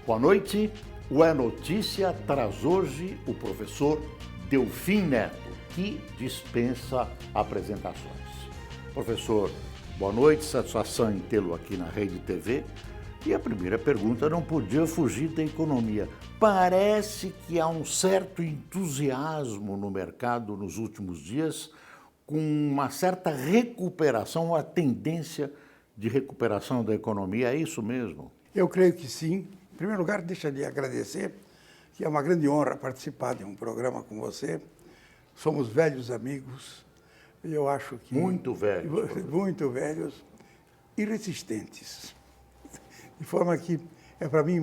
Boa noite. O É Notícia traz hoje o professor Delfim Neto, que dispensa apresentações. Professor, boa noite, satisfação em tê-lo aqui na Rede TV. E a primeira pergunta não podia fugir da economia. Parece que há um certo entusiasmo no mercado nos últimos dias, com uma certa recuperação, uma tendência de recuperação da economia. É isso mesmo? Eu creio que sim. Em primeiro lugar, deixa de agradecer, que é uma grande honra participar de um programa com você. Somos velhos amigos, e eu acho que... Muito velhos. Muito velhos e resistentes. De forma que, para mim,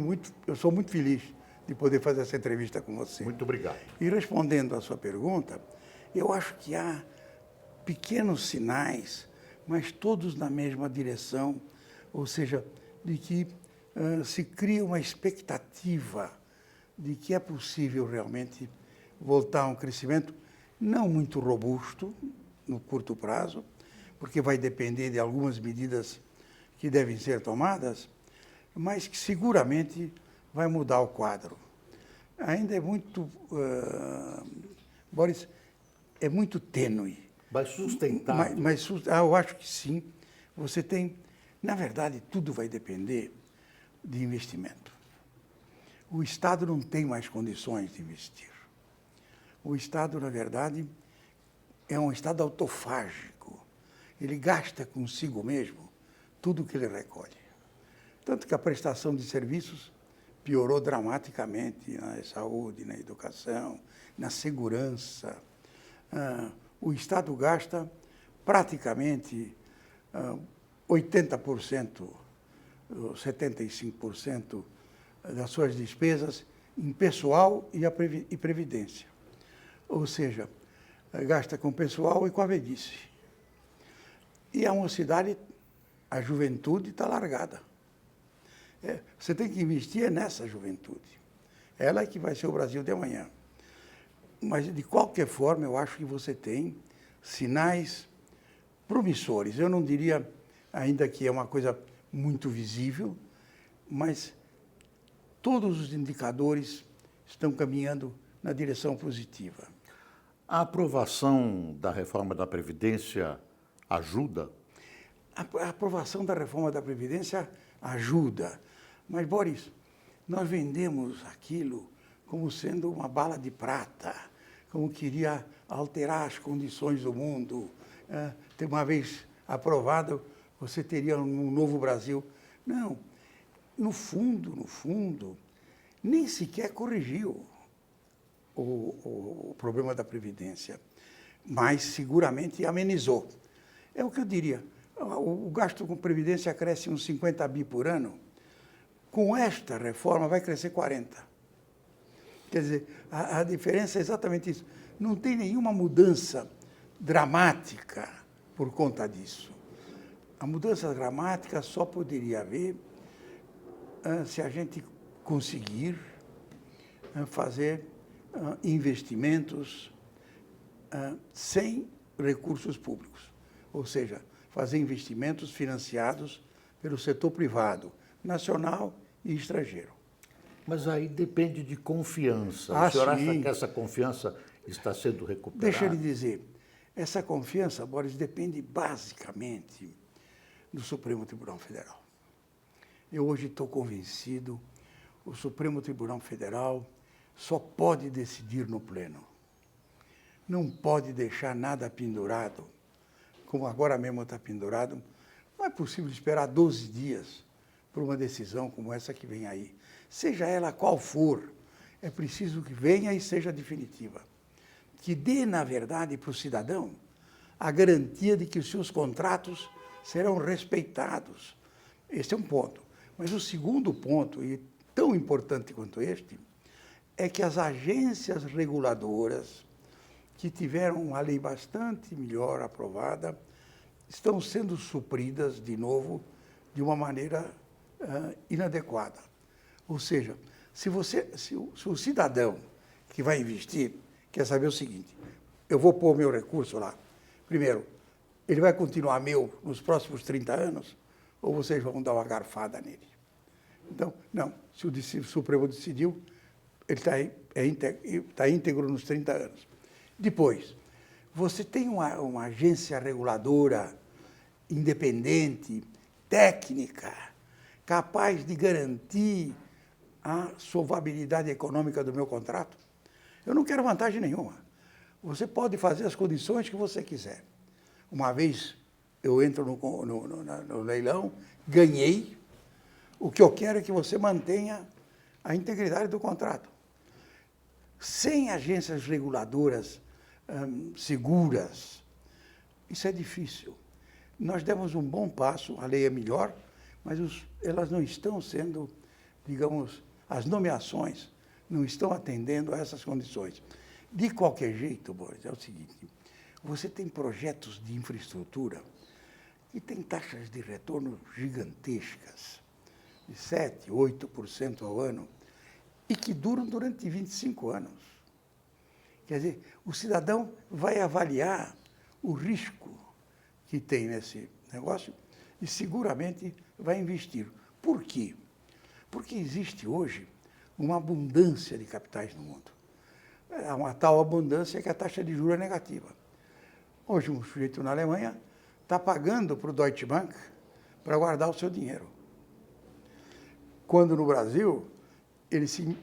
eu sou muito feliz de poder fazer essa entrevista com você. Muito obrigado. E respondendo à sua pergunta, eu acho que há pequenos sinais, mas todos na mesma direção, ou seja, de que se cria uma expectativa de que é possível realmente voltar a um crescimento não muito robusto no curto prazo, porque vai depender de algumas medidas que devem ser tomadas, mas que seguramente vai mudar o quadro. Ainda é muito, Boris, é muito tênue. Vai sustentar? Mas eu acho que sim. Você tem, na verdade, tudo vai depender de investimento. O Estado não tem mais condições de investir. O Estado, na verdade, é um Estado autofágico. Ele gasta consigo mesmo tudo que ele recolhe. Tanto que a prestação de serviços piorou dramaticamente na saúde, na educação, na segurança. O Estado gasta praticamente 80%, 75% das suas despesas em pessoal e previdência. Ou seja, gasta com pessoal e com a velhice. E a mocidade, a juventude está largada. Você tem que investir nessa juventude. Ela é que vai ser o Brasil de amanhã. Mas, de qualquer forma, eu acho que você tem sinais promissores. Eu não diria ainda que é uma coisa muito visível, mas todos os indicadores estão caminhando na direção positiva. A aprovação da reforma da Previdência ajuda? A aprovação da reforma da Previdência ajuda. Mas, Boris, nós vendemos aquilo como sendo uma bala de prata, como queria alterar as condições do mundo. Uma vez aprovado, você teria um novo Brasil. Não. No fundo, nem sequer corrigiu o problema da Previdência, mas seguramente amenizou. É o que eu diria. O gasto com Previdência cresce uns 50 bi por ano. Com esta reforma vai crescer 40. Quer dizer, a diferença é exatamente isso. Não tem nenhuma mudança dramática por conta disso. A mudança dramática só poderia haver se a gente conseguir fazer investimentos sem recursos públicos. Ou seja, fazer investimentos financiados pelo setor privado, nacional e estrangeiro. Mas aí depende de confiança. O senhor acha que essa confiança está sendo recuperada? Deixa eu lhe dizer, essa confiança, Boris, depende basicamente do Supremo Tribunal Federal. Eu hoje estou convencido, o Supremo Tribunal Federal só pode decidir no pleno. Não pode deixar nada pendurado, como agora mesmo está pendurado. Não é possível esperar 12 dias por uma decisão como essa que vem aí. Seja ela qual for, é preciso que venha e seja definitiva. Que dê, na verdade, para o cidadão a garantia de que os seus contratos serão respeitados. Esse é um ponto. Mas o segundo ponto, e tão importante quanto este, é que as agências reguladoras, que tiveram uma lei bastante melhor aprovada, estão sendo supridas, de novo, de uma maneira inadequada. Ou seja, se o cidadão que vai investir quer saber o seguinte, eu vou pôr meu recurso lá, primeiro, ele vai continuar meu nos próximos 30 anos, ou vocês vão dar uma garfada nele? Então, não, se o Supremo decidiu, ele está íntegro nos 30 anos. Depois, você tem uma agência reguladora independente, técnica, capaz de garantir a solvabilidade econômica do meu contrato? Eu não quero vantagem nenhuma. Você pode fazer as condições que você quiser. Uma vez eu entro no leilão, ganhei. O que eu quero é que você mantenha a integridade do contrato. Sem agências reguladoras seguras, isso é difícil. Nós demos um bom passo, a lei é melhor, mas elas não estão sendo, digamos, as nomeações não estão atendendo a essas condições. De qualquer jeito, Boris, é o seguinte, você tem projetos de infraestrutura que têm taxas de retorno gigantescas, de 7%, 8% ao ano, e que duram durante 25 anos. Quer dizer, o cidadão vai avaliar o risco que tem nesse negócio e seguramente vai investir. Por quê? Porque existe hoje uma abundância de capitais no mundo. É uma tal abundância que a taxa de juros é negativa. Hoje um sujeito na Alemanha está pagando para o Deutsche Bank para guardar o seu dinheiro. Quando no Brasil, ele se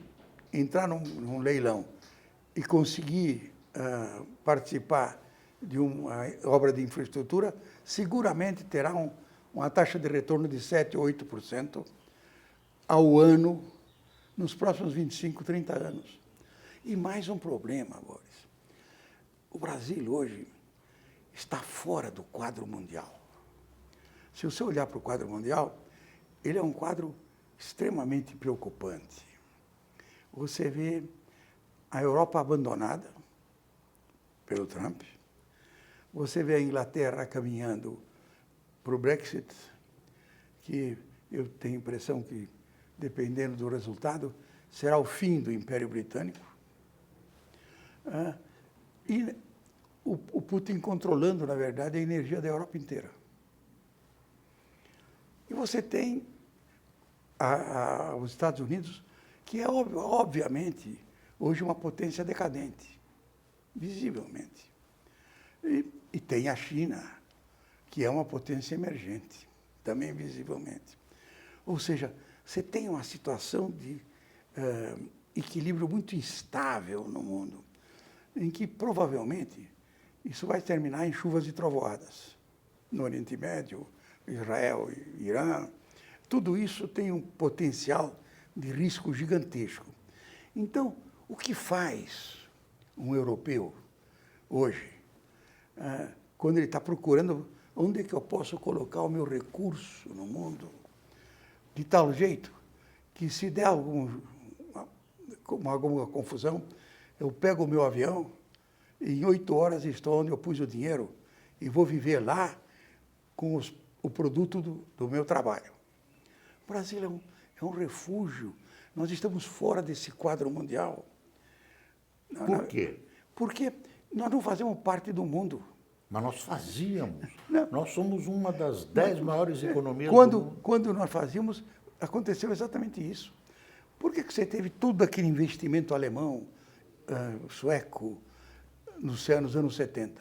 entrar num leilão e conseguir participar de uma obra de infraestrutura, seguramente terá uma taxa de retorno de 7% ou 8% ao ano nos próximos 25, 30 anos. E mais um problema, Boris. O Brasil hoje está fora do quadro mundial. Se você olhar para o quadro mundial, ele é um quadro extremamente preocupante. Você vê a Europa abandonada pelo Trump, você vê a Inglaterra caminhando para o Brexit, que eu tenho a impressão que, dependendo do resultado, será o fim do Império Britânico. E o Putin controlando, na verdade, a energia da Europa inteira. E você tem os Estados Unidos, que é, obviamente, hoje uma potência decadente, visivelmente. E tem a China, que é uma potência emergente, também visivelmente. Ou seja, você tem uma situação de equilíbrio muito instável no mundo, em que provavelmente isso vai terminar em chuvas e trovoadas. No Oriente Médio, Israel, Irã, tudo isso tem um potencial de risco gigantesco. Então, o que faz um europeu hoje, quando ele está procurando onde é que eu posso colocar o meu recurso no mundo, de tal jeito que se der alguma confusão, eu pego o meu avião e em 8 horas estou onde eu pus o dinheiro e vou viver lá com o produto do meu trabalho. O Brasil é um refúgio. Nós estamos fora desse quadro mundial. Por quê? Porque nós não fazemos parte do mundo. Mas nós fazíamos. Não. Nós somos uma das 10 maiores economias do mundo. Quando nós fazíamos, aconteceu exatamente isso. Por que você teve todo aquele investimento alemão, sueco, nos anos 70?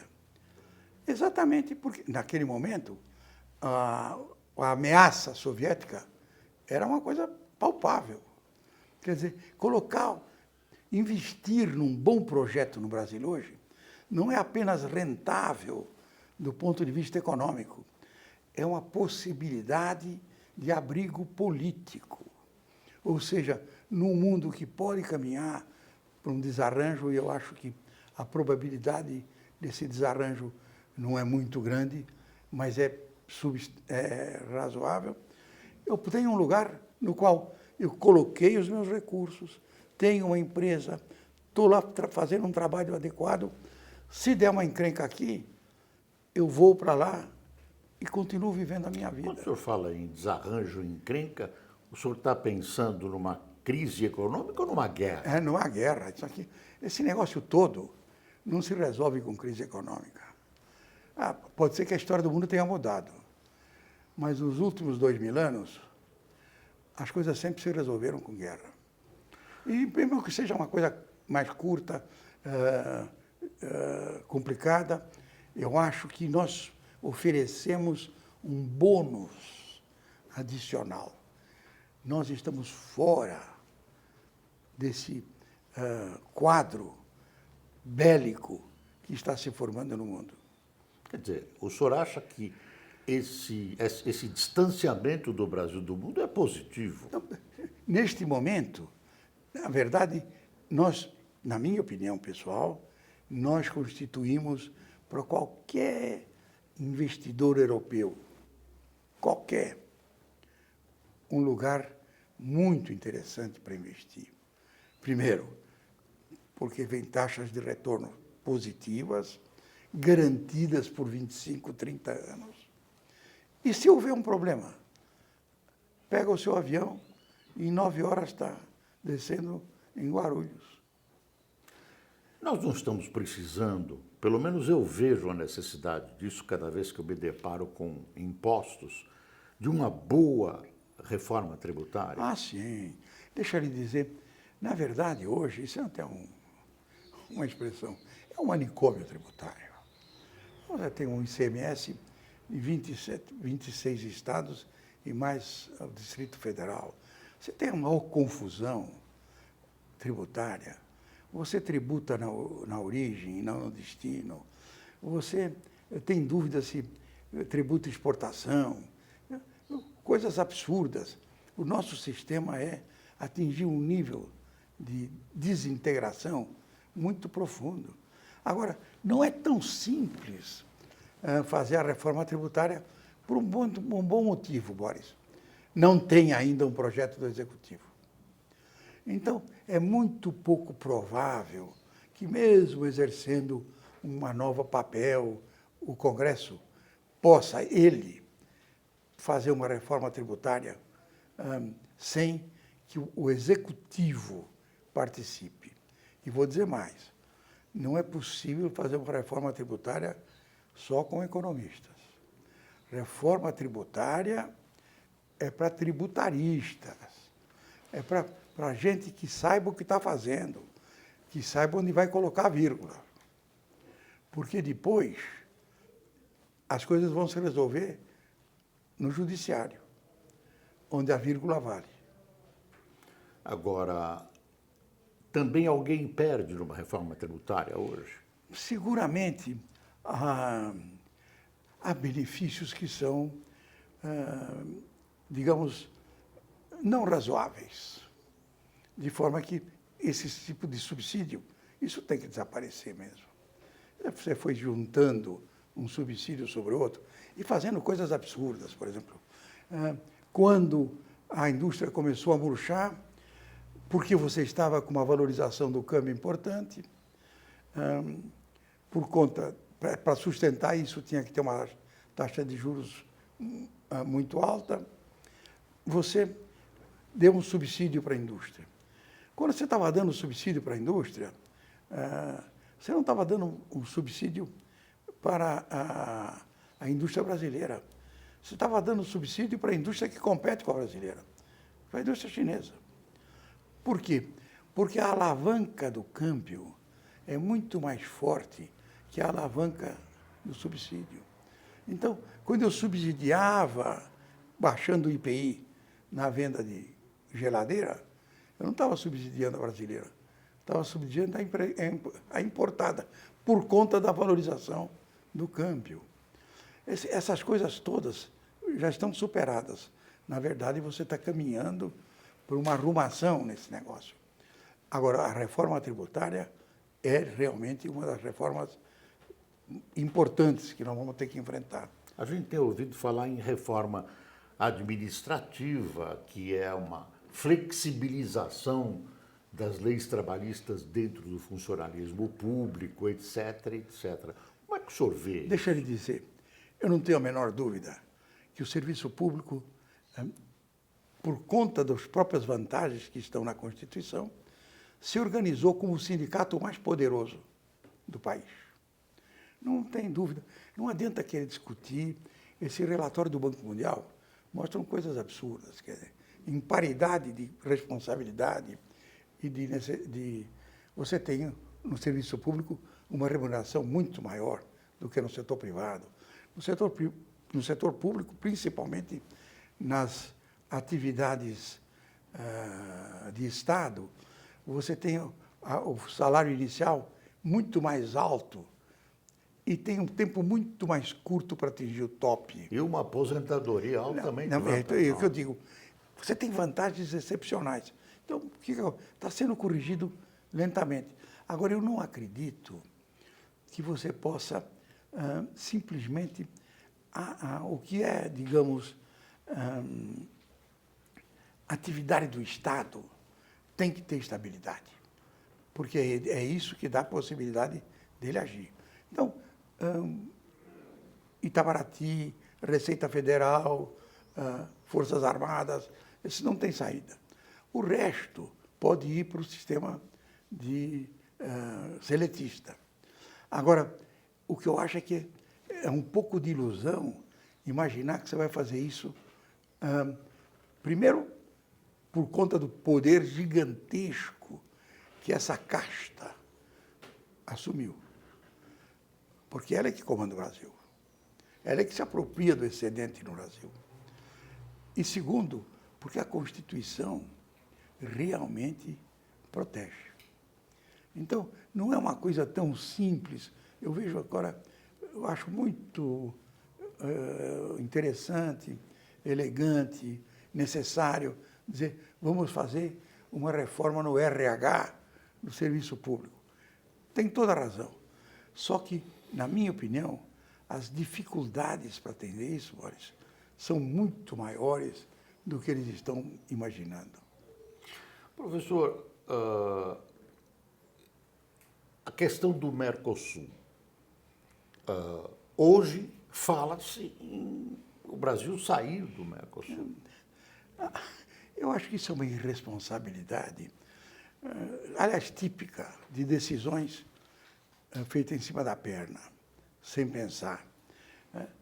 Exatamente porque, naquele momento, a ameaça soviética era uma coisa palpável. Quer dizer, investir num bom projeto no Brasil hoje não é apenas rentável do ponto de vista econômico, é uma possibilidade de abrigo político. Ou seja, num mundo que pode caminhar para um desarranjo, e eu acho que a probabilidade desse desarranjo não é muito grande, mas é razoável, eu tenho um lugar no qual eu coloquei os meus recursos, tenho uma empresa, estou lá fazendo um trabalho adequado. Se der uma encrenca aqui, eu vou para lá e continuo vivendo a minha vida. Quando o senhor fala em desarranjo, encrenca, o senhor está pensando numa crise econômica ou numa guerra? É, numa guerra. Esse negócio todo não se resolve com crise econômica. Pode ser que a história do mundo tenha mudado, mas nos últimos 2000 anos, as coisas sempre se resolveram com guerra. E mesmo que seja uma coisa mais curta, complicada, eu acho que nós oferecemos um bônus adicional. Nós estamos fora desse quadro bélico que está se formando no mundo. Quer dizer, o senhor acha que esse distanciamento do Brasil do mundo é positivo? Então, neste momento, na verdade, nós, na minha opinião pessoal, nós constituímos para qualquer investidor europeu, qualquer, um lugar muito interessante para investir. Primeiro, porque vem taxas de retorno positivas, garantidas por 25, 30 anos. E se houver um problema, pega o seu avião e em 9 horas está descendo em Guarulhos. Nós não estamos precisando, pelo menos eu vejo a necessidade disso cada vez que eu me deparo com impostos, de uma boa reforma tributária. Ah, sim. Deixa eu lhe dizer, na verdade, hoje, isso é até uma expressão, é um manicômio tributário. Você tem um ICMS em 26 estados e mais o Distrito Federal. Você tem uma maior confusão tributária. Você tributa na origem e não no destino. Você tem dúvida se tributa exportação. Coisas absurdas. O nosso sistema atingir um nível de desintegração muito profundo. Agora, não é tão simples fazer a reforma tributária por um bom motivo, Boris. Não tem ainda um projeto do Executivo. Então, é muito pouco provável que, mesmo exercendo uma nova papel, o Congresso possa, ele, fazer uma reforma tributária sem que o Executivo participe. E vou dizer mais, não é possível fazer uma reforma tributária só com economistas. Reforma tributária é para tributaristas, é para gente que saiba o que está fazendo, que saiba onde vai colocar a vírgula. Porque depois as coisas vão se resolver no judiciário, onde a vírgula vale. Agora, também alguém perde numa reforma tributária hoje? Seguramente há benefícios que são, digamos, não razoáveis. De forma que esse tipo de subsídio, isso tem que desaparecer mesmo. Você foi juntando um subsídio sobre o outro e fazendo coisas absurdas, por exemplo. Quando a indústria começou a murchar, porque você estava com uma valorização do câmbio importante, para sustentar isso tinha que ter uma taxa de juros muito alta, você deu um subsídio para a indústria. Quando você estava dando subsídio para a indústria, você não estava dando um subsídio para a indústria brasileira. Você estava dando subsídio para a indústria que compete com a brasileira, para a indústria chinesa. Por quê? Porque a alavanca do câmbio é muito mais forte que a alavanca do subsídio. Então, quando eu subsidiava, baixando o IPI na venda de geladeira, eu não estava subsidiando a brasileira, estava subsidiando a importada, por conta da valorização do câmbio. Essas coisas todas já estão superadas. Na verdade, você está caminhando por uma arrumação nesse negócio. Agora, a reforma tributária é realmente uma das reformas importantes que nós vamos ter que enfrentar. A gente tem ouvido falar em reforma administrativa, que é uma flexibilização das leis trabalhistas dentro do funcionalismo público, etc, etc. Como é que o senhor vê? Deixa eu lhe dizer, eu não tenho a menor dúvida que o serviço público, por conta das próprias vantagens que estão na Constituição, se organizou como o sindicato mais poderoso do país. Não tem dúvida. Não adianta querer discutir. Esse relatório do Banco Mundial mostra coisas absurdas. Quer dizer, em paridade de responsabilidade e você tem no serviço público uma remuneração muito maior do que no setor privado. No setor público, principalmente nas atividades de Estado, você tem o salário inicial muito mais alto e tem um tempo muito mais curto para atingir o top. E uma aposentadoria altamente É o que eu digo. Você tem vantagens excepcionais. Então, está sendo corrigido lentamente. Agora, eu não acredito que você possa simplesmente... o que é, digamos, atividade do Estado tem que ter estabilidade, porque é isso que dá a possibilidade dele agir. Então, Itamaraty, Receita Federal, Forças Armadas, esses não têm saída. O resto pode ir para o sistema seletista. Agora, o que eu acho é que é um pouco de ilusão imaginar que você vai fazer isso, primeiro, por conta do poder gigantesco que essa casta assumiu. Porque ela é que comanda o Brasil. Ela é que se apropria do excedente no Brasil. E segundo, porque a Constituição realmente protege. Então, não é uma coisa tão simples. Eu vejo agora, eu acho muito interessante, elegante, necessário dizer, vamos fazer uma reforma no RH do serviço público. Tem toda a razão. Só que, na minha opinião, as dificuldades para atender isso, Boris, são muito maiores do que eles estão imaginando. Professor, a questão do Mercosul. Hoje fala-se em o Brasil sair do Mercosul. Eu acho que isso é uma irresponsabilidade, aliás, típica de decisões feitas em cima da perna, sem pensar.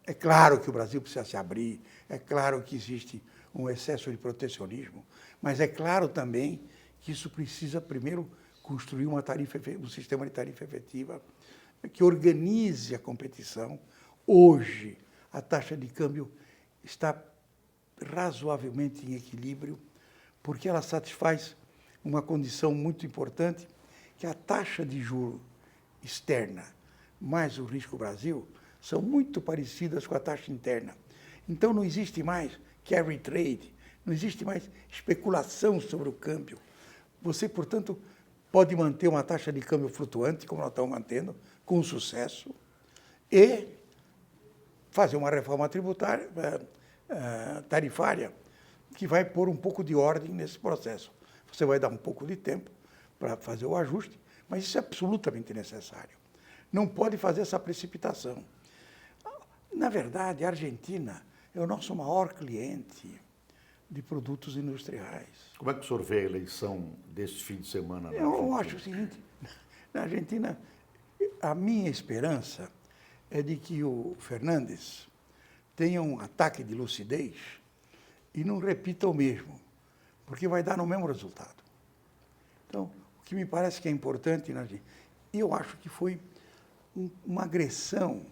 É claro que o Brasil precisa se abrir, é claro que existe um excesso de protecionismo, mas é claro também que isso precisa, primeiro, construir um sistema de tarifa efetiva que organize a competição. Hoje, a taxa de câmbio está razoavelmente em equilíbrio, porque ela satisfaz uma condição muito importante, que a taxa de juro externa mais o risco Brasil são muito parecidas com a taxa interna. Então, não existe mais carry trade, não existe mais especulação sobre o câmbio. Você, portanto, pode manter uma taxa de câmbio flutuante, como nós estamos mantendo, com sucesso, e fazer uma reforma tributária, tarifária, que vai pôr um pouco de ordem nesse processo. Você vai dar um pouco de tempo para fazer o ajuste, mas isso é absolutamente necessário. Não pode fazer essa precipitação. Na verdade, a Argentina é o nosso maior cliente de produtos industriais. Como é que o senhor vê a eleição deste fim de semana? Eu acho o seguinte, na Argentina, a minha esperança é de que o Fernandes tenha um ataque de lucidez e não repita o mesmo, porque vai dar no mesmo resultado. Então, o que me parece que é importante, eu acho que foi uma agressão.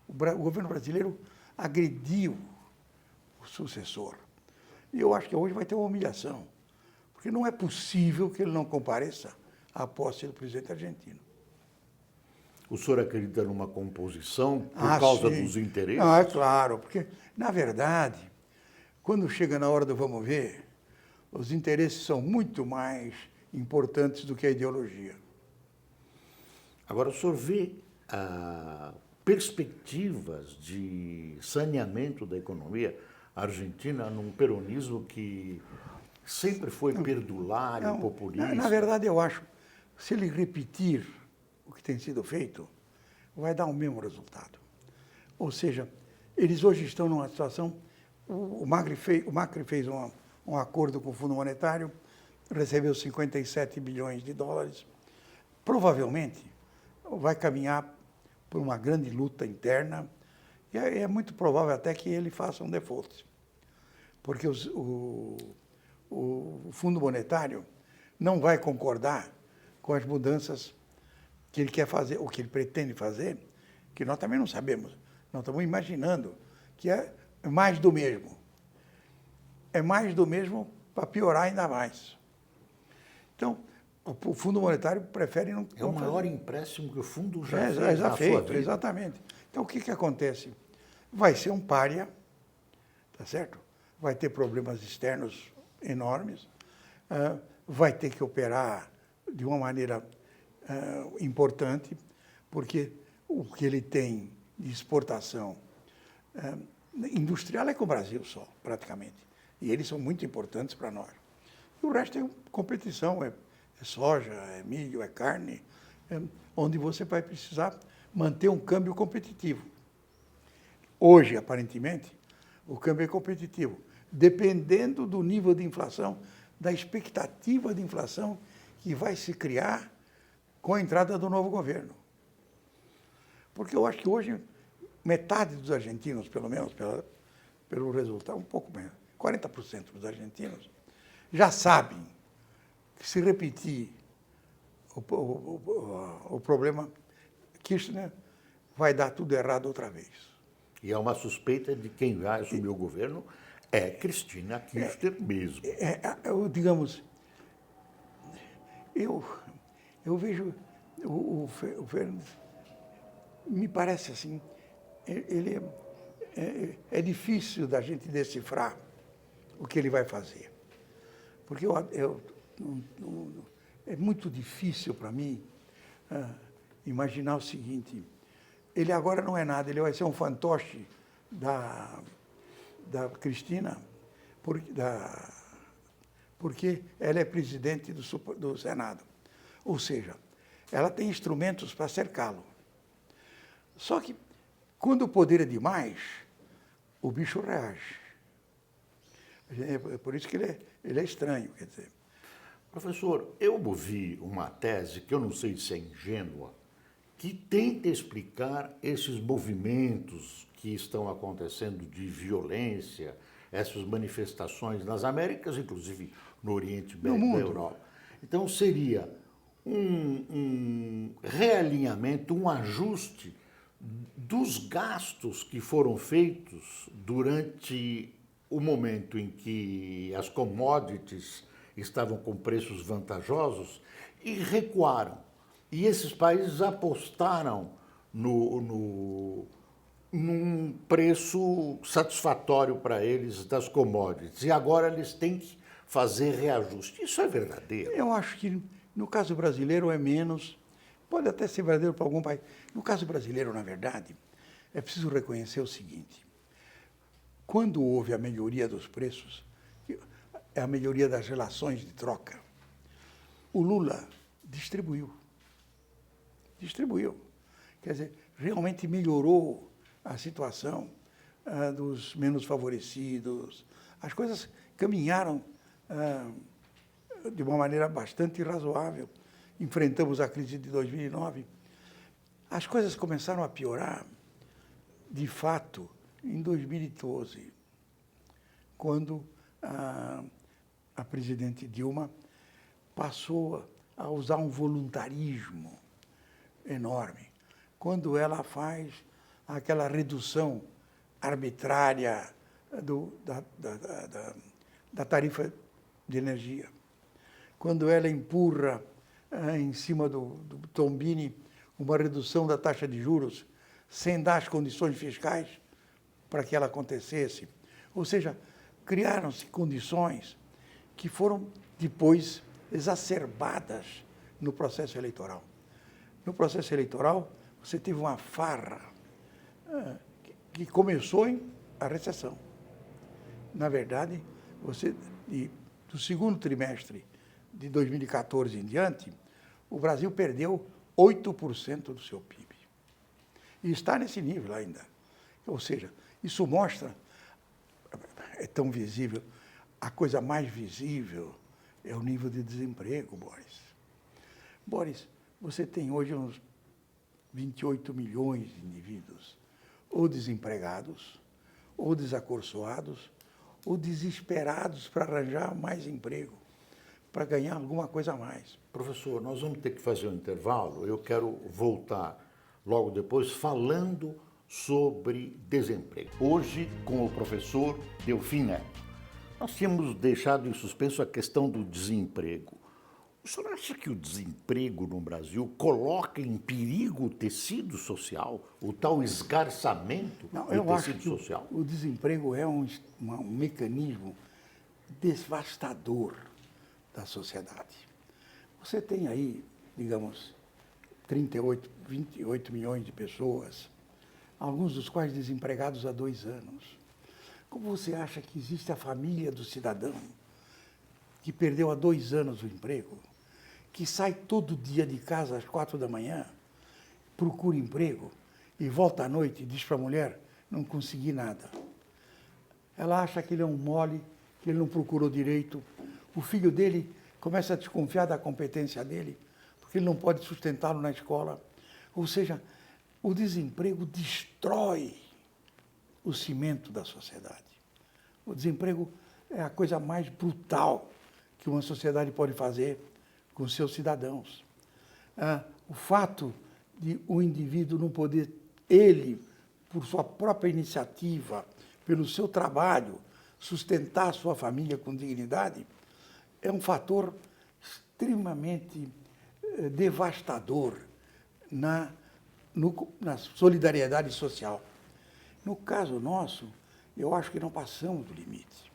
O governo brasileiro agrediu o sucessor. E eu acho que hoje vai ter uma humilhação, porque não é possível que ele não compareça à posse do presidente argentino. O senhor acredita numa composição por causa dos interesses? Não, é claro, porque, na verdade, quando chega na hora do vamos ver, os interesses são muito mais importantes do que a ideologia. Agora, o senhor vê perspectivas de saneamento da economia argentina num peronismo que sempre foi perdulário, populista? Na verdade, eu acho, se ele repetir o que tem sido feito, vai dar o mesmo resultado. Ou seja, eles hoje estão numa situação... O Macri fez um acordo com o Fundo Monetário, recebeu 57 bilhões de dólares. Provavelmente vai caminhar por uma grande luta interna e é muito provável até que ele faça um default. Porque o o Fundo Monetário não vai concordar com as mudanças que ele quer fazer, ou que ele pretende fazer, que nós também não sabemos. Nós estamos imaginando que é mais do mesmo. É mais do mesmo para piorar ainda mais. Então, o Fundo Monetário prefere não... É o maior empréstimo que o fundo já fez já na fez, sua vida. exatamente. Então, o que acontece? Vai ser um pária, tá certo? Vai ter problemas externos enormes, vai ter que operar de uma maneira importante, porque o que ele tem de exportação industrial é com o Brasil só, praticamente. E eles são muito importantes para nós. E o resto é competição, é soja, é milho, é carne, onde você vai precisar manter um câmbio competitivo. Hoje, aparentemente, o câmbio é competitivo, dependendo do nível de inflação, da expectativa de inflação que vai se criar com a entrada do novo governo. Porque eu acho que hoje, metade dos argentinos, pelo menos pelo resultado, um pouco menos, 40% dos argentinos, já sabem que se repetir o problema Kirchner, vai dar tudo errado outra vez. E é uma suspeita de quem vai assumir o governo é Cristina Kirchner mesmo. Digamos, eu vejo o Fernandes, me parece assim, ele é difícil da gente decifrar o que ele vai fazer. Porque é muito difícil para mim imaginar o seguinte: ele agora não é nada, ele vai ser um fantoche da Cristina, porque ela é presidente do Senado. Ou seja, ela tem instrumentos para cercá-lo. Só que, quando o poder é demais, o bicho reage. É por isso que ele é estranho, quer dizer. Professor, eu ouvi uma tese, que eu não sei se é ingênua, que tenta explicar esses movimentos que estão acontecendo de violência, essas manifestações nas Américas, inclusive no Oriente Médio da Europa. Então, seria um realinhamento, um ajuste dos gastos que foram feitos durante o momento em que as commodities estavam com preços vantajosos e recuaram. E esses países apostaram num preço satisfatório para eles das commodities. E agora eles têm que fazer reajuste. Isso é verdadeiro? Eu acho que no caso brasileiro é menos, pode até ser verdadeiro para algum país. No caso brasileiro, na verdade, é preciso reconhecer o seguinte: quando houve a melhoria dos preços, a melhoria das relações de troca, o Lula distribuiu. Quer dizer, realmente melhorou a situação dos menos favorecidos. As coisas caminharam de uma maneira bastante razoável. Enfrentamos a crise de 2009. As coisas começaram a piorar, de fato, em 2012, quando a presidente Dilma passou a usar um voluntarismo enorme, quando ela faz aquela redução arbitrária da tarifa de energia, quando ela empurra em cima do Tombini uma redução da taxa de juros sem dar as condições fiscais para que ela acontecesse. Ou seja, criaram-se condições que foram depois exacerbadas no processo eleitoral. No processo eleitoral, você teve uma farra que começou a recessão. Na verdade, do segundo trimestre de 2014 em diante, o Brasil perdeu 8% do seu PIB. E está nesse nível ainda. Ou seja, isso mostra, é tão visível, a coisa mais visível é o nível de desemprego, Boris. Boris, você tem hoje uns 28 milhões de indivíduos ou desempregados, ou desacorçoados, ou desesperados para arranjar mais emprego, para ganhar alguma coisa a mais. Professor, nós vamos ter que fazer um intervalo. Eu quero voltar logo depois falando sobre desemprego. Hoje, com o professor Delfim Neto. Nós tínhamos deixado em suspenso a questão do desemprego. O senhor acha que o desemprego no Brasil coloca em perigo o tecido social, o tal esgarçamento Não, do eu acho tecido que social? o desemprego é um mecanismo devastador da sociedade. Você tem aí, digamos, 28 milhões de pessoas, alguns dos quais desempregados há 2 anos. Como você acha que existe a família do cidadão que perdeu há 2 anos o emprego, que sai todo dia de casa às 4 da manhã, procura emprego e volta à noite e diz para a mulher, não consegui nada. Ela acha que ele é um mole, que ele não procurou direito. O filho dele começa a desconfiar da competência dele, porque ele não pode sustentá-lo na escola. Ou seja, o desemprego destrói o cimento da sociedade. O desemprego é a coisa mais brutal que uma sociedade pode fazer com seus cidadãos. O fato de o indivíduo não poder, ele, por sua própria iniciativa, pelo seu trabalho, sustentar a sua família com dignidade, é um fator extremamente devastador na solidariedade social. No caso nosso, eu acho que não passamos do limite.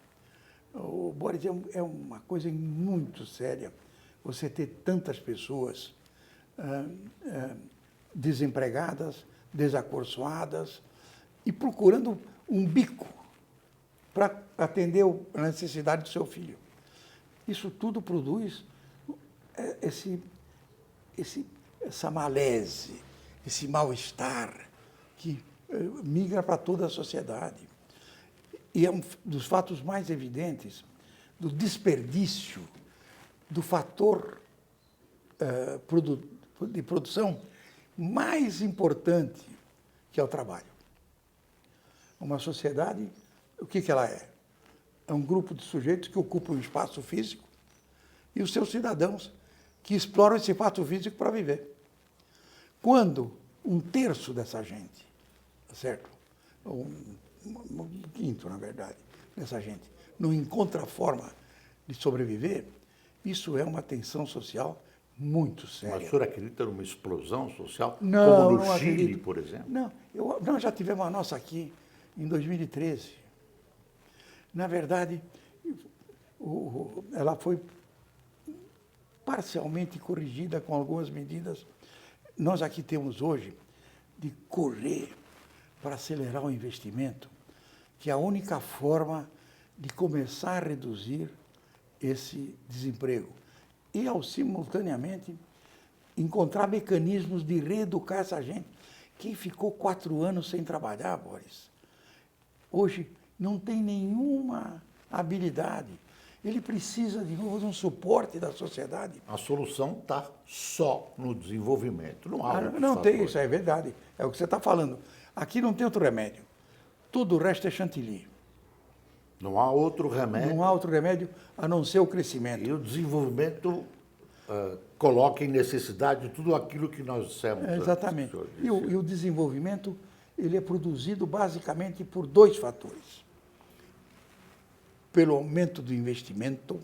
O Boris, é uma coisa muito séria você ter tantas pessoas desempregadas, desacorçoadas e procurando um bico para atender a necessidade do seu filho. Isso tudo produz essa malese, esse mal-estar que migra para toda a sociedade. E é um dos fatos mais evidentes do desperdício do fator de produção mais importante, que é o trabalho. Uma sociedade, o que ela é? É um grupo de sujeitos que ocupam um espaço físico e os seus cidadãos que exploram esse espaço físico para viver. Quando 1/3 dessa gente, certo? Um quinto, na verdade, dessa gente, não encontra forma de sobreviver, isso é uma tensão social muito séria. Mas o senhor acredita numa explosão social, Não, como no não Chile, acredito. por exemplo? Não, nós já tivemos a nossa aqui em 2013. Na verdade, ela foi parcialmente corrigida com algumas medidas. Nós aqui temos hoje de correr para acelerar o investimento, que é a única forma de começar a reduzir esse desemprego. E, simultaneamente, encontrar mecanismos de reeducar essa gente. Quem ficou 4 anos sem trabalhar, Boris, hoje não tem nenhuma habilidade. Ele precisa, de novo, de um suporte da sociedade. A solução está só no desenvolvimento, não há outros Não tem, fatores. isso é verdade. É o que você está falando. Aqui não tem outro remédio. Tudo o resto é chantilly. Não há outro remédio. Não há outro remédio a não ser o crescimento. E o desenvolvimento coloca em necessidade tudo aquilo que nós dissemos. Exatamente. Antes, E o desenvolvimento ele é produzido basicamente por 2 fatores. Pelo aumento do investimento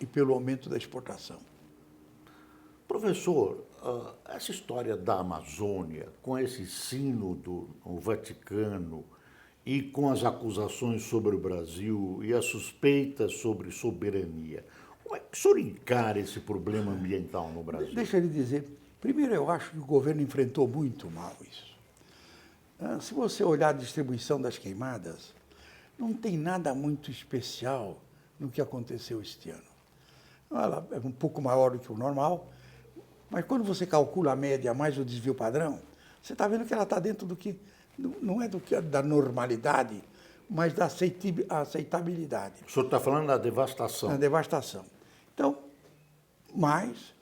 e pelo aumento da exportação. Professor, essa história da Amazônia, com esse sínodo no Vaticano e com as acusações sobre o Brasil e as suspeitas sobre soberania, como é que o senhor encara esse problema ambiental no Brasil? Deixa eu lhe dizer, primeiro eu acho que o governo enfrentou muito mal isso. Se você olhar a distribuição das queimadas, não tem nada muito especial no que aconteceu este ano. Ela é um pouco maior do que o normal, mas quando você calcula a média mais o desvio padrão, você está vendo que ela está dentro do que, não é do que da normalidade, mas da aceitabilidade. O senhor está falando da devastação. Da devastação. Então, mas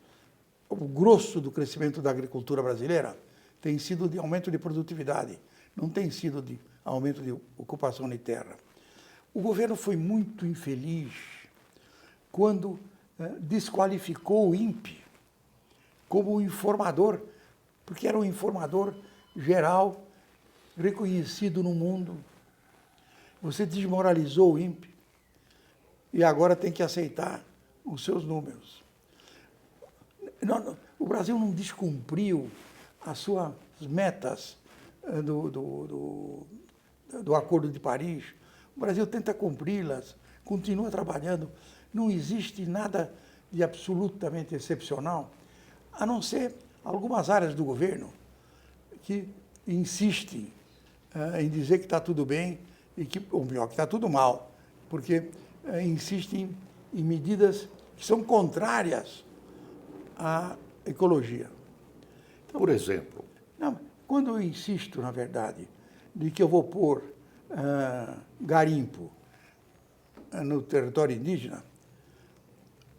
o grosso do crescimento da agricultura brasileira tem sido de aumento de produtividade, não tem sido de aumento de ocupação de terra. O governo foi muito infeliz quando desqualificou o INPE como informador, porque era um informador geral, reconhecido no mundo. Você desmoralizou o INPE e agora tem que aceitar os seus números. O Brasil não descumpriu as suas metas do Acordo de Paris. O Brasil tenta cumpri-las, continua trabalhando. Não existe nada de absolutamente excepcional, a não ser algumas áreas do governo que insistem em dizer que está tudo bem, ou melhor, que está tudo mal, porque insistem em medidas que são contrárias à ecologia. Então, por exemplo? Não, quando eu insisto, na verdade, de que eu vou pôr garimpo no território indígena,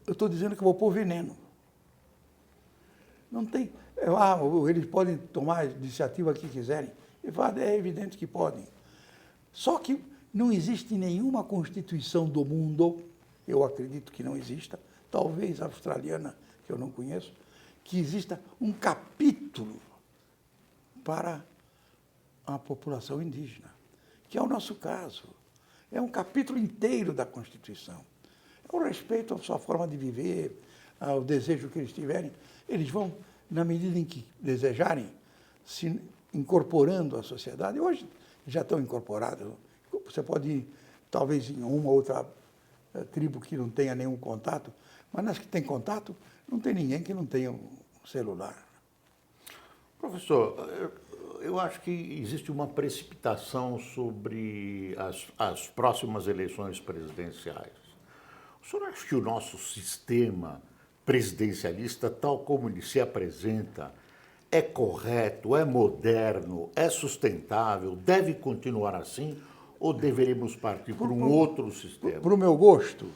eu estou dizendo que eu vou pôr veneno. Não tem... eles podem tomar a iniciativa que quiserem. É evidente que podem. Só que não existe nenhuma constituição do mundo, eu acredito que não exista, talvez a australiana, que eu não conheço, que exista um capítulo para a população indígena, que é o nosso caso. É um capítulo inteiro da Constituição. É o respeito à sua forma de viver, ao desejo que eles tiverem. Eles vão, na medida em que desejarem, se incorporando à sociedade. Hoje já estão incorporados. Você pode ir, talvez, em uma ou outra tribo que não tenha nenhum contato, mas nas que tem contato, não tem ninguém que não tenha um celular. Professor, eu acho que existe uma precipitação sobre as próximas eleições presidenciais. O senhor acha que o nosso sistema presidencialista, tal como ele se apresenta, é correto, é moderno, é sustentável, deve continuar assim, ou deveremos partir por um outro sistema? Para o meu gosto,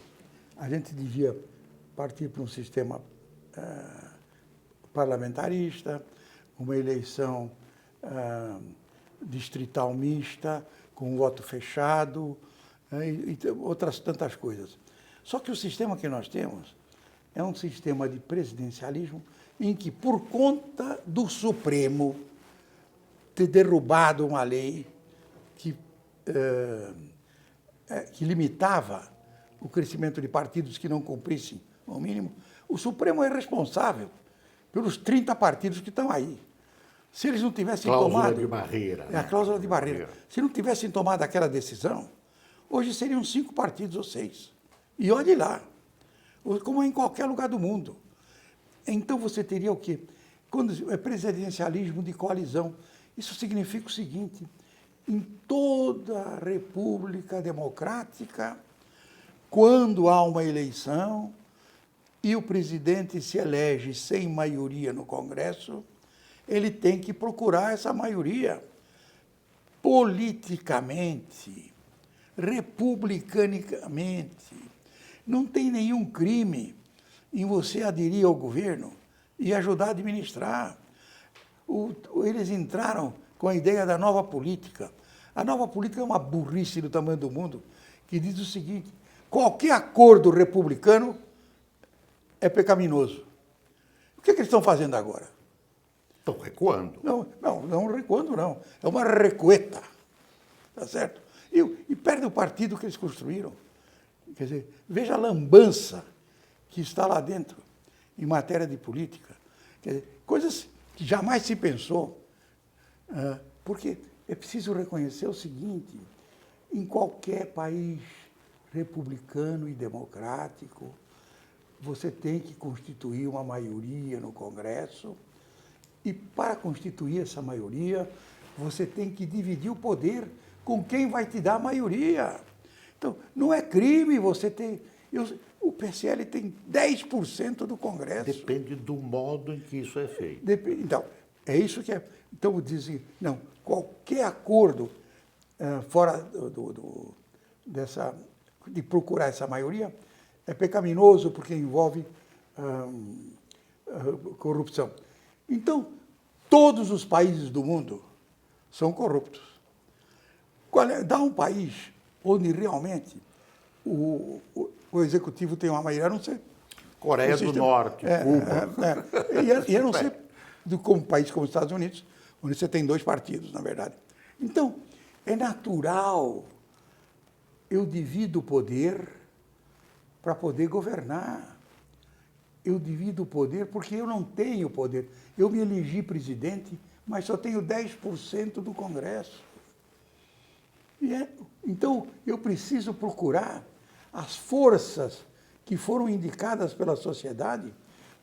a gente devia partir para um sistema parlamentarista, uma eleição distrital mista, com voto fechado, e outras tantas coisas. Só que o sistema que nós temos é um sistema de presidencialismo em que, por conta do Supremo ter derrubado uma lei que limitava o crescimento de partidos que não cumprissem o mínimo, o Supremo é responsável pelos 30 partidos que estão aí. Se eles não tivessem tomado... Cláusula de barreira. É a cláusula de barreira. Se não tivessem tomado aquela decisão, hoje seriam 5 partidos ou 6. E olhe lá, como é em qualquer lugar do mundo. Então você teria o quê? Quando é presidencialismo de coalizão. Isso significa o seguinte: em toda a república democrática, quando há uma eleição e o presidente se elege sem maioria no Congresso, ele tem que procurar essa maioria politicamente, republicanicamente. Não tem nenhum crime em você aderir ao governo e ajudar a administrar. Eles entraram com a ideia da nova política. A nova política é uma burrice do tamanho do mundo, que diz o seguinte: qualquer acordo republicano é pecaminoso. O que eles estão fazendo agora? Estão recuando. Não recuando, não. É uma recueta. Tá certo? E perde o partido que eles construíram. Quer dizer, veja a lambança que está lá dentro em matéria de política. Quer dizer, coisas que jamais se pensou. Porque é preciso reconhecer o seguinte: em qualquer país republicano e democrático, você tem que constituir uma maioria no Congresso, e para constituir essa maioria, você tem que dividir o poder com quem vai te dar a maioria. Então, não é crime você ter... O PSL tem 10% do Congresso. Depende do modo em que isso é feito. Então, é isso que é... Então, dizem, não, qualquer acordo fora de procurar essa maioria é pecaminoso porque envolve corrupção. Então, todos os países do mundo são corruptos. Dá um país onde realmente o executivo tem uma maioria, a não ser... Coreia do Norte, Cuba. E a não ser como um país como os Estados Unidos, onde você tem 2 partidos, na verdade. Então, é natural eu divido o poder para poder governar. Eu divido o poder porque eu não tenho poder. Eu me elegi presidente, mas só tenho 10% do Congresso. Então, eu preciso procurar as forças que foram indicadas pela sociedade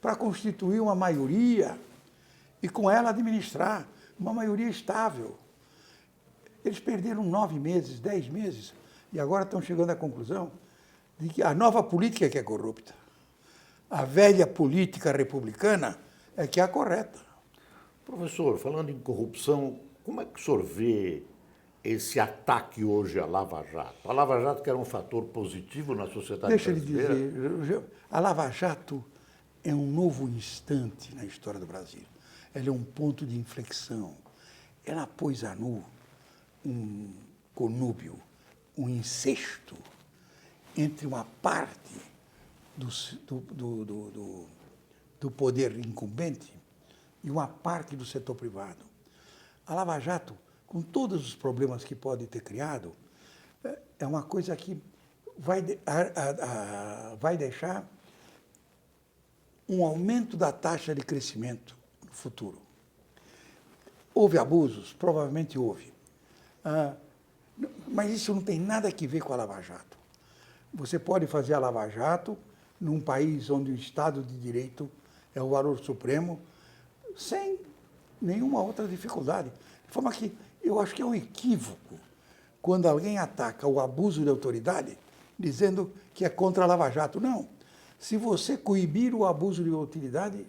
para constituir uma maioria e com ela administrar uma maioria estável. Eles perderam 9 meses, 10 meses, e agora estão chegando à conclusão de que a nova política é que é corrupta. A velha política republicana é que é a correta. Professor, falando em corrupção, como é que o senhor vê esse ataque hoje à Lava Jato? A Lava Jato que era um fator positivo na sociedade brasileira? Deixa eu lhe dizer, a Lava Jato é um novo instante na história do Brasil. Ela é um ponto de inflexão. Ela pôs a nu um conúbio, um incesto entre uma parte do poder incumbente e uma parte do setor privado. A Lava Jato, com todos os problemas que pode ter criado, é uma coisa que vai deixar um aumento da taxa de crescimento no futuro. Houve abusos? Provavelmente houve. Mas isso não tem nada a ver com a Lava Jato. Você pode fazer a Lava Jato num país onde o Estado de Direito é o valor supremo, sem nenhuma outra dificuldade. De forma que eu acho que é um equívoco quando alguém ataca o abuso de autoridade dizendo que é contra a Lava Jato. Não. Se você coibir o abuso de autoridade,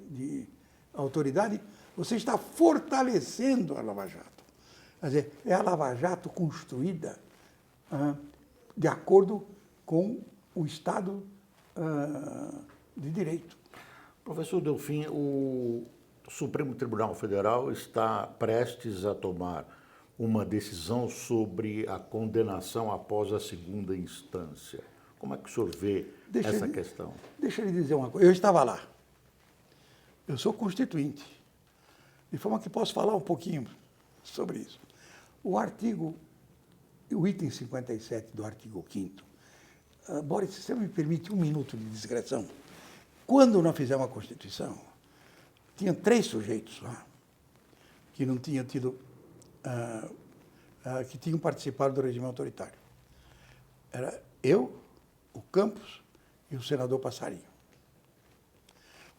você está fortalecendo a Lava Jato. Quer dizer, é a Lava Jato construída de acordo com o Estado de Direito. Professor Delfim, o Supremo Tribunal Federal está prestes a tomar uma decisão sobre a condenação após a segunda instância. Como é que o senhor vê essa questão? Deixa eu lhe dizer uma coisa. Eu estava lá. Eu sou constituinte, de forma que posso falar um pouquinho sobre isso. O item 57 do artigo 5º, Boris, se você me permite um minuto de discreção. Quando nós fizemos a Constituição, tinha 3 sujeitos lá que não tinham tido, que tinham participado do regime autoritário. Era eu, o Campos e o senador Passarinho.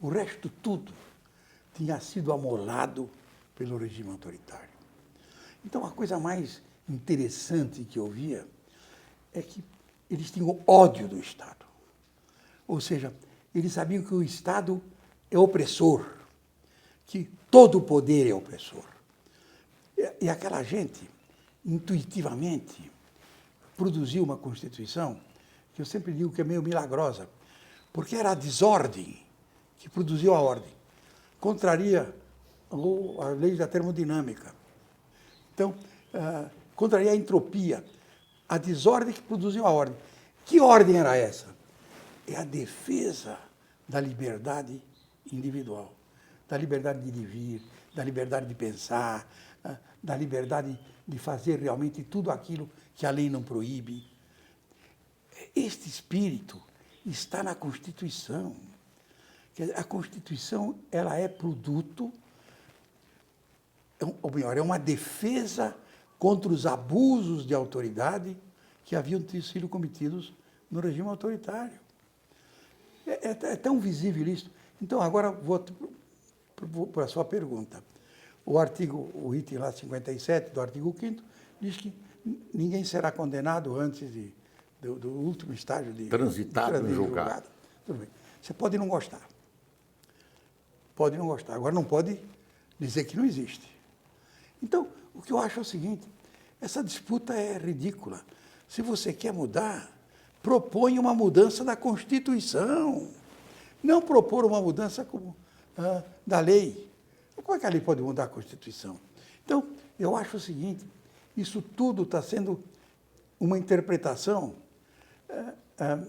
O resto tudo tinha sido amolado pelo regime autoritário. Então, a coisa mais interessante que eu via é que eles tinham ódio do Estado. Ou seja, eles sabiam que o Estado é opressor, que todo o poder é opressor. E aquela gente, intuitivamente, produziu uma Constituição que eu sempre digo que é meio milagrosa, porque era a desordem que produziu a ordem. Contraria a lei da termodinâmica. Então, contraria a entropia. A desordem que produziu a ordem. Que ordem era essa? É a defesa da liberdade individual, da liberdade de vir, da liberdade de pensar, da liberdade de fazer realmente tudo aquilo que a lei não proíbe. Este espírito está na Constituição. A Constituição, ela é produto, ou melhor, é uma defesa contra os abusos de autoridade que haviam sido cometidos no regime autoritário. É tão visível isso. Então, agora vou para a sua pergunta. O item lá 57 do artigo 5º diz que ninguém será condenado antes do último estágio de transitado em julgado. Tudo bem. Você pode não gostar. Pode não gostar. Agora não pode dizer que não existe. Então, o que eu acho é o seguinte, essa disputa é ridícula. Se você quer mudar, propõe uma mudança da Constituição. Não propor uma mudança da lei. Como é que a lei pode mudar a Constituição? Então, eu acho o seguinte, isso tudo está sendo uma interpretação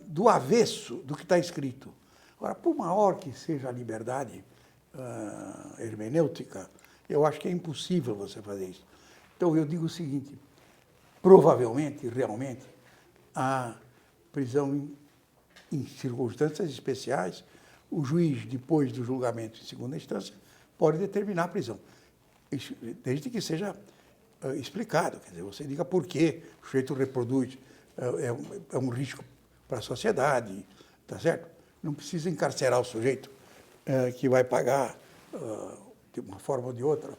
do avesso do que está escrito. Agora, por maior que seja a liberdade hermenêutica, eu acho que é impossível você fazer isso. Então, eu digo o seguinte, provavelmente, realmente, a prisão em circunstâncias especiais, o juiz, depois do julgamento em segunda instância, pode determinar a prisão, desde que seja explicado. Quer dizer, você diga por que o sujeito reproduz, é um risco para a sociedade, tá certo? Não precisa encarcerar o sujeito que vai pagar de uma forma ou de outra.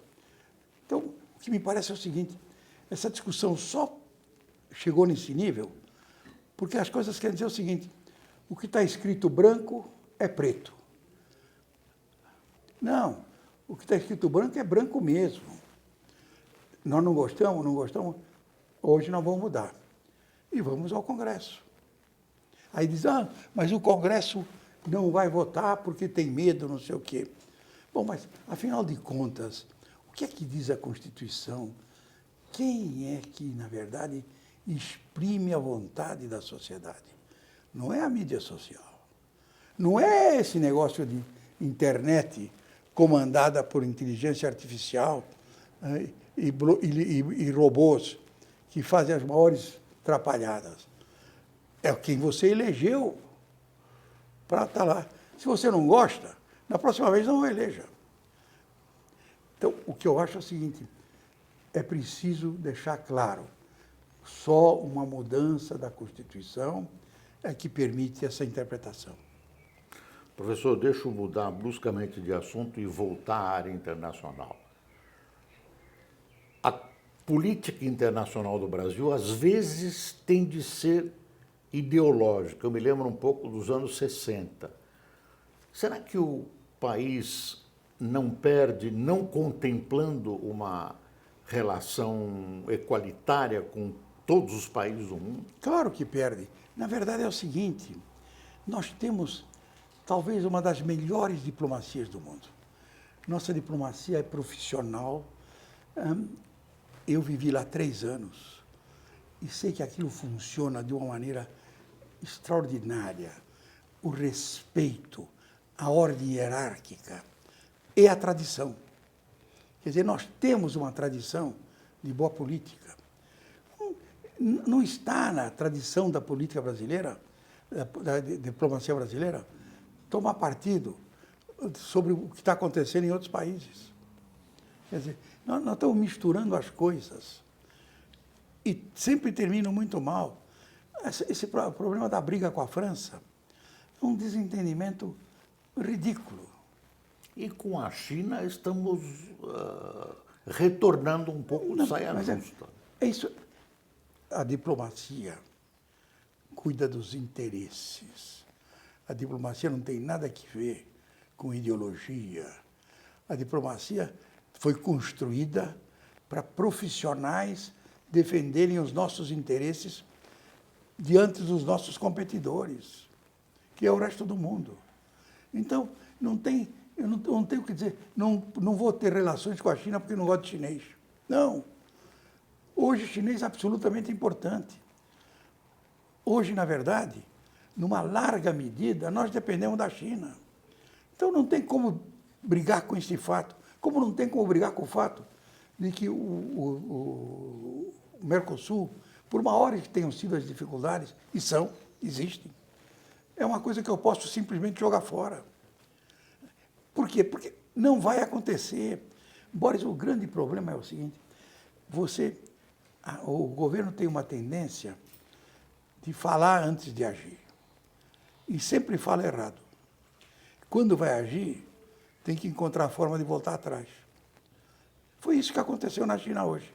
Então, o que me parece é o seguinte, essa discussão só chegou nesse nível porque as coisas querem dizer o seguinte, o que está escrito branco é preto. Não, o que está escrito branco é branco mesmo. Nós não gostamos, hoje nós vamos mudar. E vamos ao Congresso. Aí diz, mas o Congresso não vai votar porque tem medo, não sei o quê. Bom, mas, afinal de contas, o que é que diz a Constituição? Quem é que, na verdade, exprime a vontade da sociedade? Não é a mídia social. Não é esse negócio de internet comandada por inteligência artificial e robôs que fazem as maiores atrapalhadas. É quem você elegeu para estar lá. Se você não gosta, na próxima vez não o eleja. Então, o que eu acho é o seguinte, é preciso deixar claro, só uma mudança da Constituição é que permite essa interpretação. Professor, deixa eu mudar bruscamente de assunto e voltar à área internacional. A política internacional do Brasil, às vezes, tem de ser ideológica. Eu me lembro um pouco dos anos 60. Será que o país não perde, não contemplando uma relação equalitária com todos os países do mundo? Claro que perde. Na verdade é o seguinte, nós temos talvez uma das melhores diplomacias do mundo. Nossa diplomacia é profissional. Eu vivi lá 3 anos e sei que aquilo funciona de uma maneira extraordinária. O respeito, a ordem hierárquica e a tradição. Quer dizer, nós temos uma tradição de boa política. Não está na tradição da política brasileira, da diplomacia brasileira, tomar partido sobre o que está acontecendo em outros países. Quer dizer, nós estamos misturando as coisas e sempre terminam muito mal. Esse problema da briga com a França é um desentendimento ridículo. E com a China estamos retornando um pouco de saia justa. É isso. A diplomacia cuida dos interesses. A diplomacia não tem nada a ver com ideologia. A diplomacia foi construída para profissionais defenderem os nossos interesses diante dos nossos competidores, que é o resto do mundo. Então, eu não tenho o que dizer, não vou ter relações com a China porque não gosto de chinês. Não. Hoje, o chinês é absolutamente importante. Hoje, na verdade, numa larga medida, nós dependemos da China. Então, não tem como brigar com esse fato, como não tem como brigar com o fato de que o Mercosul, por maiores que tenham sido as dificuldades, e existem, é uma coisa que eu posso simplesmente jogar fora. Por quê? Porque não vai acontecer. Boris, o grande problema é o seguinte, o governo tem uma tendência de falar antes de agir. E sempre fala errado. Quando vai agir, tem que encontrar a forma de voltar atrás. Foi isso que aconteceu na China hoje.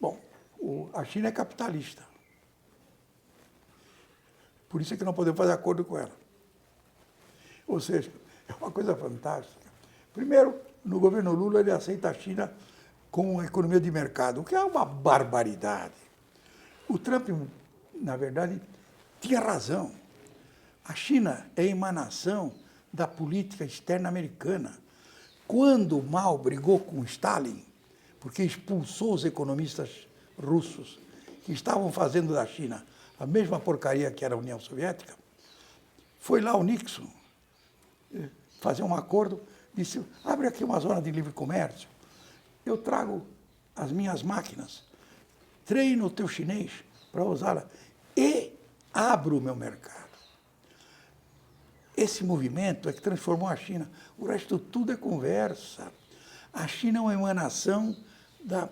Bom, a China é capitalista. Por isso é que não podemos fazer acordo com ela. Ou seja, é uma coisa fantástica. Primeiro, no governo Lula, ele aceita a China como uma economia de mercado, o que é uma barbaridade. O Trump, na verdade, tinha razão. A China é emanação da política externa americana. Quando Mao brigou com Stalin, porque expulsou os economistas russos que estavam fazendo da China a mesma porcaria que era a União Soviética, foi lá o Nixon fazer um acordo, disse, abre aqui uma zona de livre comércio, eu trago as minhas máquinas, treino o teu chinês para usá-la e abro o meu mercado. Esse movimento é que transformou a China. O resto tudo é conversa. A China é uma emanação da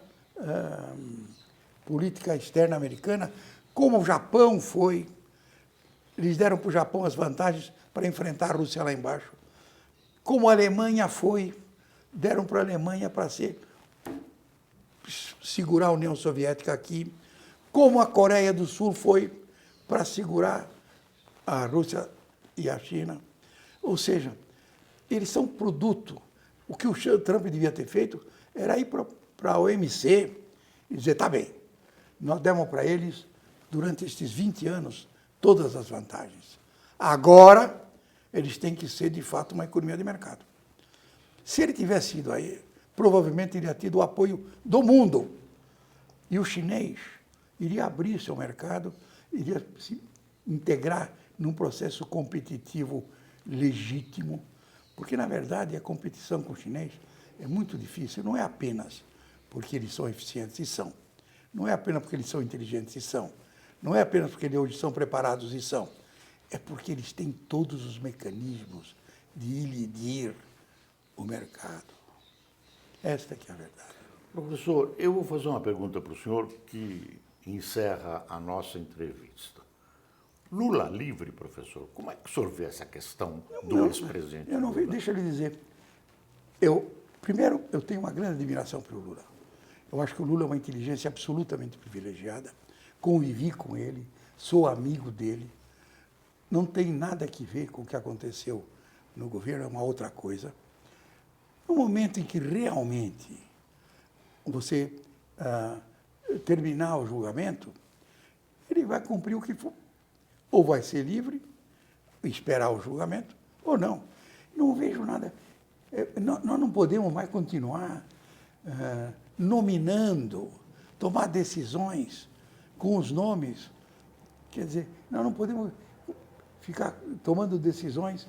política externa americana, como o Japão foi. Eles deram para o Japão as vantagens para enfrentar a Rússia lá embaixo. Como a Alemanha foi, deram para a Alemanha para segurar a União Soviética aqui. Como a Coreia do Sul foi para segurar a Rússia e a China. Ou seja, eles são produto. O que o Trump devia ter feito era ir para a OMC e dizer, tá bem, nós demos para eles, durante estes 20 anos, todas as vantagens. Agora, eles têm que ser, de fato, uma economia de mercado. Se ele tivesse ido aí, provavelmente iria ter o apoio do mundo. E o chinês iria abrir seu mercado, iria se integrar num processo competitivo legítimo, porque, na verdade, a competição com o chinês é muito difícil, não é apenas porque eles são eficientes, e são. Não é apenas porque eles são inteligentes, e são. Não é apenas porque eles hoje são preparados, e são. É porque eles têm todos os mecanismos de ilidir o mercado. Esta que é a verdade. Professor, eu vou fazer uma pergunta para o senhor que encerra a nossa entrevista. Lula livre, professor? Como é que o senhor vê essa questão do ex-presidente? Eu não vejo, deixa eu lhe dizer. Primeiro, eu tenho uma grande admiração pelo Lula. Eu acho que o Lula é uma inteligência absolutamente privilegiada. Convivi com ele, sou amigo dele. Não tem nada a ver com o que aconteceu no governo, é uma outra coisa. No momento em que realmente você terminar o julgamento, ele vai cumprir o que for. Ou vai ser livre, esperar o julgamento, ou não. Não vejo nada. Nós não podemos mais continuar nominando, tomar decisões com os nomes. Quer dizer, nós não podemos ficar tomando decisões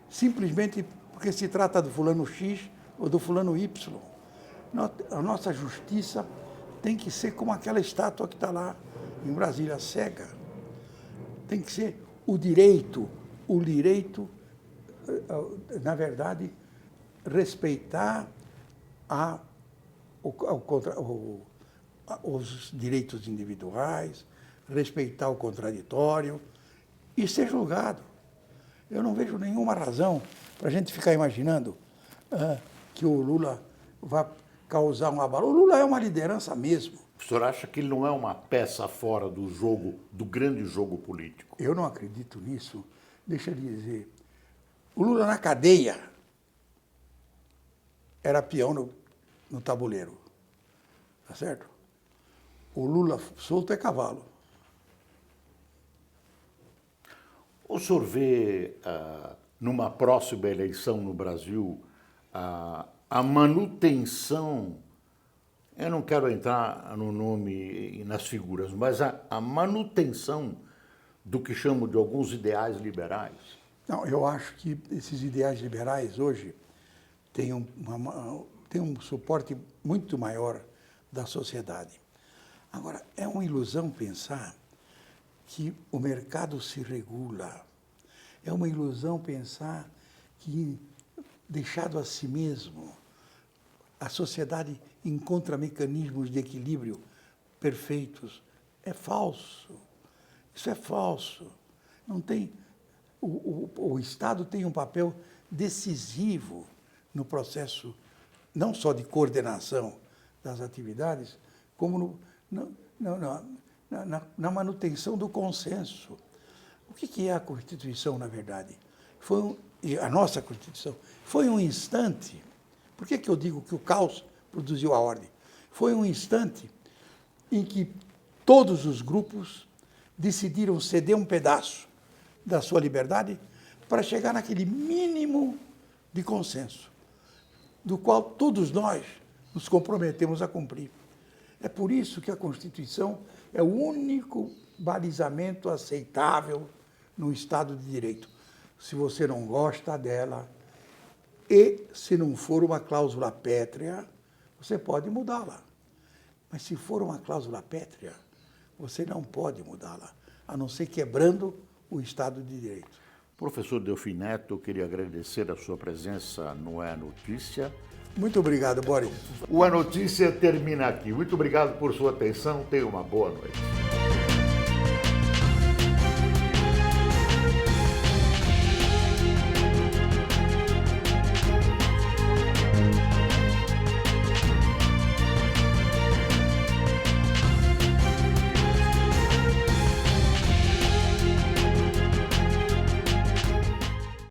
simplesmente porque se trata do fulano X ou do fulano Y. A nossa justiça tem que ser como aquela estátua que está lá em Brasília, cega. Tem que ser o direito, na verdade, respeitar os direitos individuais, respeitar o contraditório e ser julgado. Eu não vejo nenhuma razão para a gente ficar imaginando que o Lula vai causar um abalo. O Lula é uma liderança mesmo. O senhor acha que ele não é uma peça fora do jogo, do grande jogo político? Eu não acredito nisso. Deixa eu lhe dizer. O Lula na cadeia era peão no tabuleiro. Tá certo? O Lula solto é cavalo. O senhor vê, numa próxima eleição no Brasil, a manutenção, eu não quero entrar no nome e nas figuras, mas a manutenção do que chamo de alguns ideais liberais? Não, eu acho que esses ideais liberais hoje têm um suporte muito maior da sociedade. Agora, é uma ilusão pensar que o mercado se regula. É uma ilusão pensar que, deixado a si mesmo, a sociedade encontra mecanismos de equilíbrio perfeitos. É falso. Isso é falso. Não tem. O Estado tem um papel decisivo no processo, não só de coordenação das atividades, como na manutenção do consenso. O que é a Constituição, na verdade? A nossa Constituição foi um instante. Por que eu digo que o caos produziu a ordem? Foi um instante em que todos os grupos decidiram ceder um pedaço da sua liberdade para chegar naquele mínimo de consenso, do qual todos nós nos comprometemos a cumprir. É por isso que a Constituição É o único balizamento aceitável no Estado de Direito. Se você não gosta dela e se não for uma cláusula pétrea, você pode mudá-la. Mas se for uma cláusula pétrea, você não pode mudá-la, a não ser quebrando o Estado de Direito. Professor Delfim Neto, eu queria agradecer a sua presença no É Notícia. Muito obrigado, Boris. O É Notícia termina aqui. Muito obrigado por sua atenção. Tenha uma boa noite.